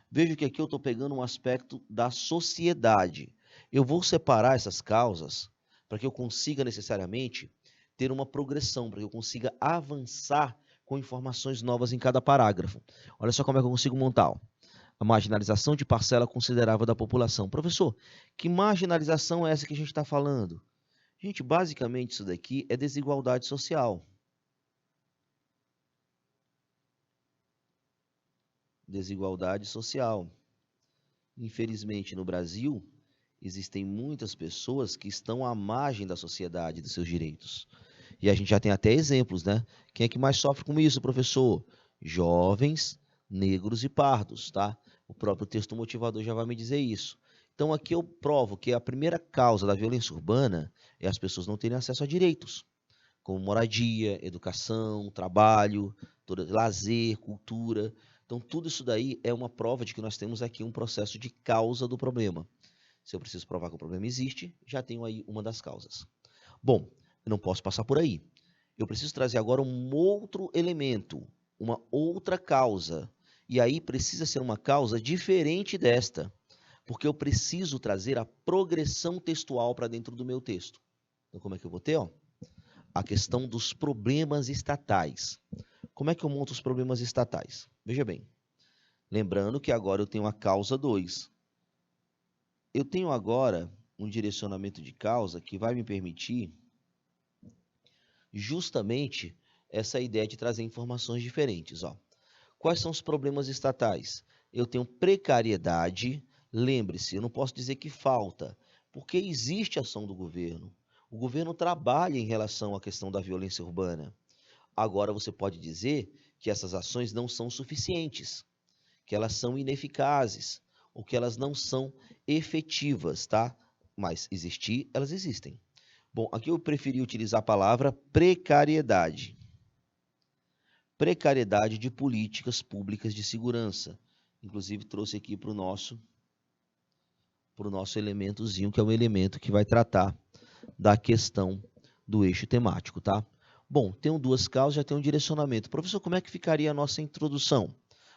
Veja que aqui eu estou pegando um aspecto da sociedade. Eu vou separar essas causas para que eu consiga necessariamente ter uma progressão, para que eu consiga avançar com informações novas em cada parágrafo. Olha só como é que eu consigo montar. Ó. A marginalização de parcela considerável da população. Professor, que marginalização é essa que a gente está falando? Gente, basicamente isso daqui é desigualdade social. Desigualdade social. Infelizmente, no Brasil, existem muitas pessoas que estão à margem da sociedade, dos seus direitos. E a gente já tem até exemplos, né? Quem é que mais sofre com isso, professor? Jovens, negros e pardos, tá? O próprio texto motivador já vai me dizer isso. Então, aqui eu provo que a primeira causa da violência urbana é as pessoas não terem acesso a direitos, como moradia, educação, trabalho, lazer, cultura. Então, tudo isso daí é uma prova de que nós temos aqui um processo de causa do problema. Se eu preciso provar que o problema existe, já tenho aí uma das causas. Bom, eu não posso passar por aí. Eu preciso trazer agora um outro elemento, uma outra causa. E aí precisa ser uma causa diferente desta, porque eu preciso trazer a progressão textual para dentro do meu texto. Então, como é que eu vou ter? A questão dos problemas estatais. Como é que eu monto os problemas estatais? Veja bem, lembrando que agora eu tenho a causa 2. Eu tenho agora um direcionamento de causa que vai me permitir justamente essa ideia de trazer informações diferentes. Quais são os problemas estatais? Eu tenho precariedade. Lembre-se, eu não posso dizer que falta, porque existe ação do governo. O governo trabalha em relação à questão da violência urbana. Agora, você pode dizer que essas ações não são suficientes, que elas são ineficazes, ou que elas não são efetivas, tá? Mas existir, elas existem. Bom, aqui eu preferi utilizar a palavra precariedade. Precariedade de políticas públicas de segurança. Inclusive, trouxe aqui para o nosso elementozinho, que é um elemento que vai tratar da questão do eixo temático, tá? Bom, tenho duas causas, já tenho um direcionamento. Professor, como é que ficaria a nossa introdução?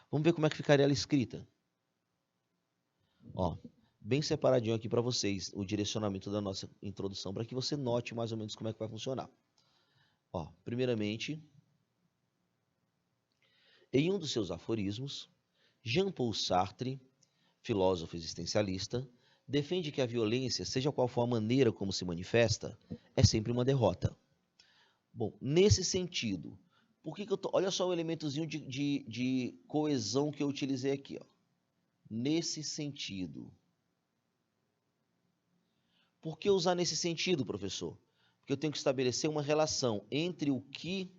Vamos ver como é que ficaria ela escrita. Bem separadinho aqui para vocês o direcionamento da nossa introdução, para que você note mais ou menos como é que vai funcionar. Primeiramente, em um dos seus aforismos, Jean-Paul Sartre, filósofo existencialista, defende que a violência, seja qual for a maneira como se manifesta, é sempre uma derrota. Bom, nesse sentido, por que eu tô... Olha só o elementozinho de coesão que eu utilizei aqui. Nesse sentido. Por que usar nesse sentido, professor? Porque eu tenho que estabelecer uma relação entre o que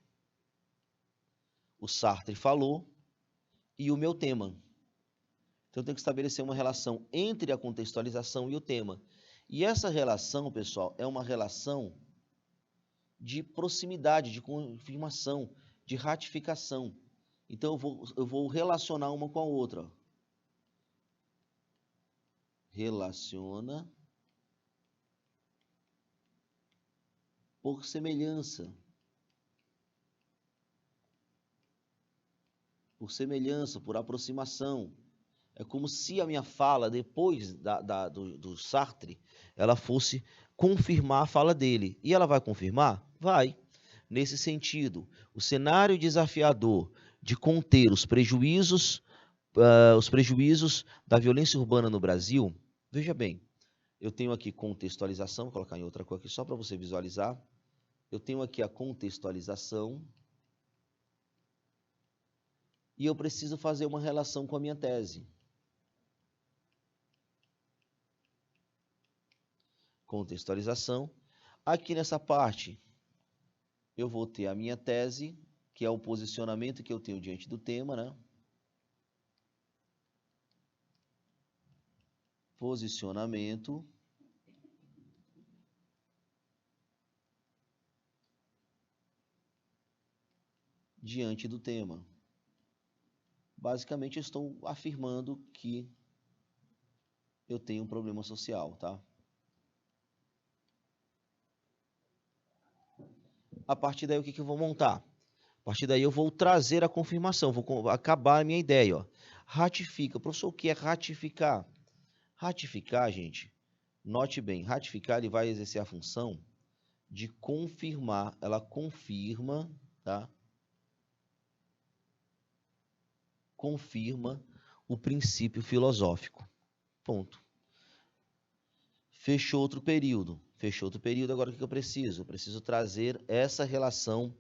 o Sartre falou e o meu tema. Então, eu tenho que estabelecer uma relação entre a contextualização e o tema. E essa relação, pessoal, é uma relação de proximidade, de confirmação, de ratificação. Então, eu vou relacionar uma com a outra. Relaciona por semelhança. Por semelhança, por aproximação. É como se a minha fala, depois do Sartre, ela fosse confirmar a fala dele. E ela vai confirmar? Vai. Nesse sentido, o cenário desafiador de conter os prejuízos da violência urbana no Brasil, veja bem, eu tenho aqui contextualização, vou colocar em outra cor aqui só para você visualizar. Eu tenho aqui a contextualização e eu preciso fazer uma relação com a minha tese. Contextualização. Aqui nessa parte, eu vou ter a minha tese, que é o posicionamento que eu tenho diante do tema, né? Posicionamento. Diante do tema. Basicamente, eu estou afirmando que eu tenho um problema social, tá? A partir daí, o que eu vou montar? A partir daí, eu vou trazer a confirmação, vou acabar a minha ideia. Ratifica. Professor, o que é ratificar? Ratificar, gente, note bem, ratificar ele vai exercer a função de confirmar, ela confirma, tá? Confirma o princípio filosófico. Ponto. Fechou outro período. Fechou outro período, agora o que eu preciso? Eu preciso trazer essa relação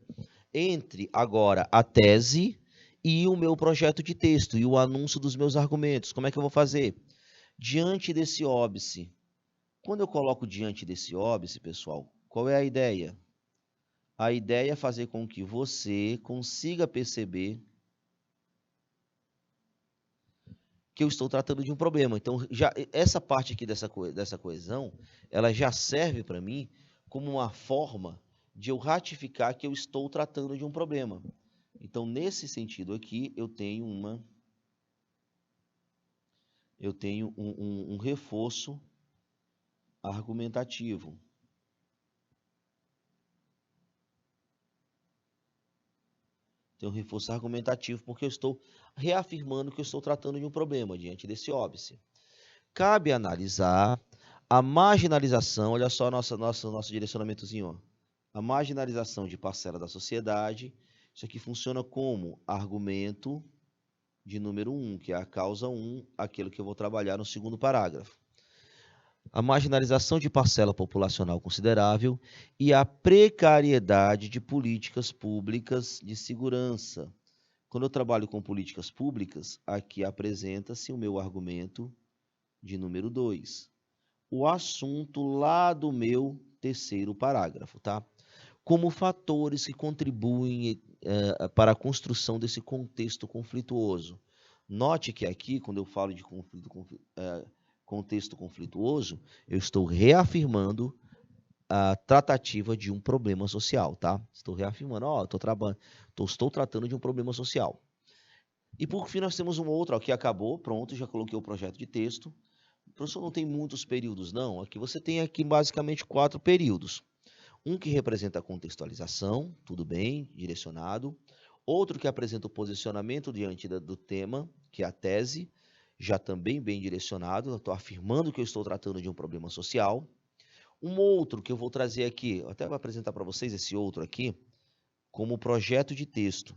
entre, agora, a tese e o meu projeto de texto, e o anúncio dos meus argumentos. Como é que eu vou fazer? Diante desse óbice. Quando eu coloco diante desse óbice, pessoal, qual é a ideia? A ideia é fazer com que você consiga perceber que eu estou tratando de um problema. Então, já essa parte aqui dessa coesão, ela já serve para mim como uma forma de eu ratificar que eu estou tratando de um problema. Então, nesse sentido aqui, eu tenho um reforço argumentativo. Tem um reforço argumentativo porque eu estou reafirmando que eu estou tratando de um problema diante desse óbice. Cabe analisar a marginalização, olha só nosso direcionamentozinho, ó. A marginalização de parcela da sociedade. Isso aqui funciona como argumento de número 1, que é a causa 1, aquilo que eu vou trabalhar no segundo parágrafo. A marginalização de parcela populacional considerável e a precariedade de políticas públicas de segurança. Quando eu trabalho com políticas públicas, aqui apresenta-se o meu argumento de número 2. O assunto lá do meu terceiro parágrafo, tá? Como fatores que contribuem para a construção desse contexto conflituoso. Note que aqui, quando eu falo de contexto conflituoso, eu estou reafirmando a tratativa de um problema social, tá? Estou reafirmando, estou tratando de um problema social. E por fim nós temos um outro, aqui acabou, pronto, já coloquei o projeto de texto. O professor não tem muitos períodos, não. Aqui você tem aqui basicamente 4 períodos. Um que representa a contextualização, tudo bem, direcionado. Outro que apresenta o posicionamento diante do tema, que é a tese, já também bem direcionado. Eu estou afirmando que eu estou tratando de um problema social. Um outro que eu vou trazer aqui, eu até vou apresentar para vocês esse outro aqui, como projeto de texto.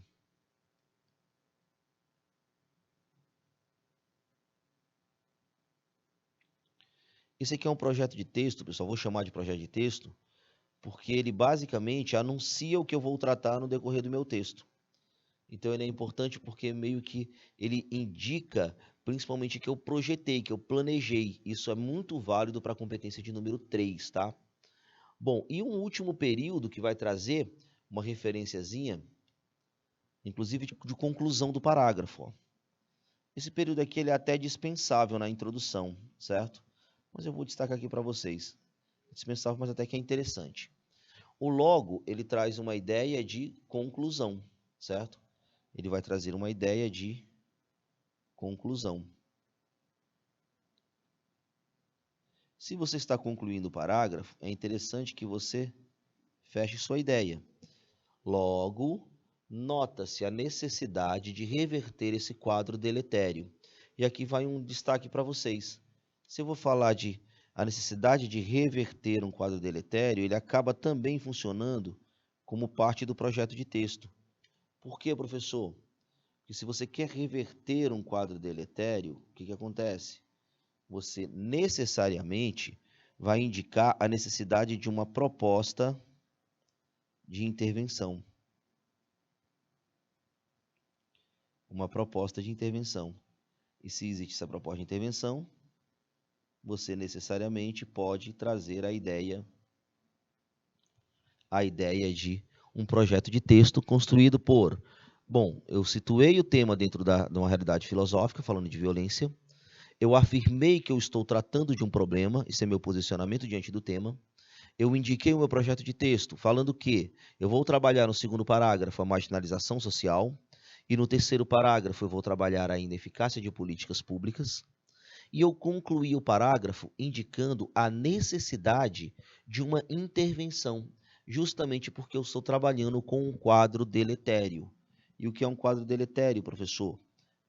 Esse aqui é um projeto de texto, pessoal, vou chamar de projeto de texto, porque ele basicamente anuncia o que eu vou tratar no decorrer do meu texto. Então ele é importante porque meio que ele indica principalmente que eu projetei, que eu planejei. Isso é muito válido para a competência de número 3, tá? Bom, e um último período que vai trazer uma referenciazinha, inclusive de conclusão do parágrafo. Ó. Esse período aqui ele é até dispensável na introdução, certo? Mas eu vou destacar aqui para vocês. Dispensável, mas até que é interessante. O logo, ele traz uma ideia de conclusão, certo? Ele vai trazer uma ideia de conclusão. Se você está concluindo o parágrafo, é interessante que você feche sua ideia. Logo, nota-se a necessidade de reverter esse quadro deletério. E aqui vai um destaque para vocês. Se eu vou falar de a necessidade de reverter um quadro deletério, ele acaba também funcionando como parte do projeto de texto. Por quê, professor? Porque se você quer reverter um quadro deletério, o que acontece? Você necessariamente vai indicar a necessidade de uma proposta de intervenção. Uma proposta de intervenção. E se existe essa proposta de intervenção, você necessariamente pode trazer a ideia de um projeto de texto construído por... Bom, eu situei o tema dentro de uma realidade filosófica, falando de violência. Eu afirmei que eu estou tratando de um problema, esse é meu posicionamento diante do tema. Eu indiquei o meu projeto de texto, falando que eu vou trabalhar no segundo parágrafo a marginalização social, e no terceiro parágrafo eu vou trabalhar ainda a eficácia de políticas públicas. E eu concluí o parágrafo indicando a necessidade de uma intervenção, justamente porque eu estou trabalhando com um quadro deletério. E o que é um quadro deletério, professor?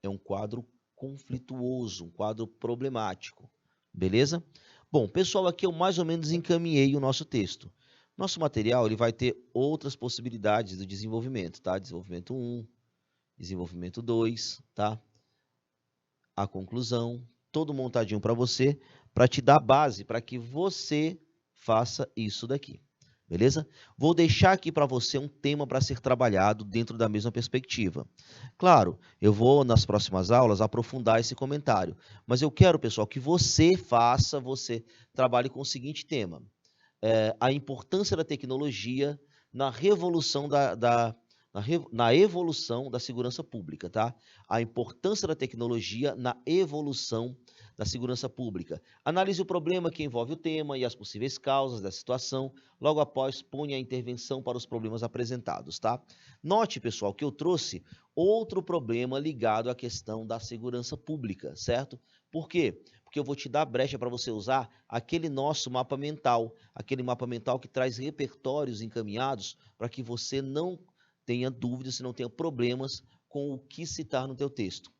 É um quadro conflituoso, um quadro problemático. Beleza? Bom, pessoal, aqui eu mais ou menos encaminhei o nosso texto. Nosso material ele vai ter outras possibilidades do desenvolvimento, tá? Desenvolvimento 1, desenvolvimento 2, tá? A conclusão, todo montadinho para você, para te dar base para que você faça isso daqui. Beleza? Vou deixar aqui para você um tema para ser trabalhado dentro da mesma perspectiva. Claro, eu vou nas próximas aulas aprofundar esse comentário, mas eu quero, pessoal, que você trabalhe com o seguinte tema. A importância da tecnologia na revolução na evolução da segurança pública, tá? A importância da tecnologia na evolução da segurança pública. Analise o problema que envolve o tema e as possíveis causas da situação. Logo após, ponha a intervenção para os problemas apresentados, tá? Note, pessoal, que eu trouxe outro problema ligado à questão da segurança pública, certo? Por quê? Porque eu vou te dar brecha para você usar aquele nosso mapa mental, aquele mapa mental que traz repertórios encaminhados para que você não tenha dúvidas, se não tenha problemas com o que citar no teu texto.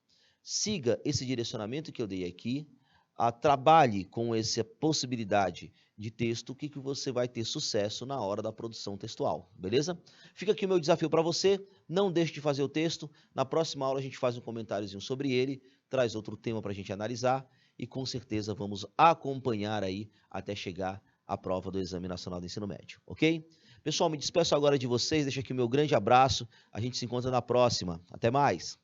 Siga esse direcionamento que eu dei aqui, trabalhe com essa possibilidade de texto, que você vai ter sucesso na hora da produção textual, beleza? Fica aqui o meu desafio para você, não deixe de fazer o texto, na próxima aula a gente faz um comentáriozinho sobre ele, traz outro tema para a gente analisar e com certeza vamos acompanhar aí até chegar à prova do Exame Nacional do Ensino Médio, ok? Pessoal, me despeço agora de vocês, deixo aqui o meu grande abraço, a gente se encontra na próxima, até mais!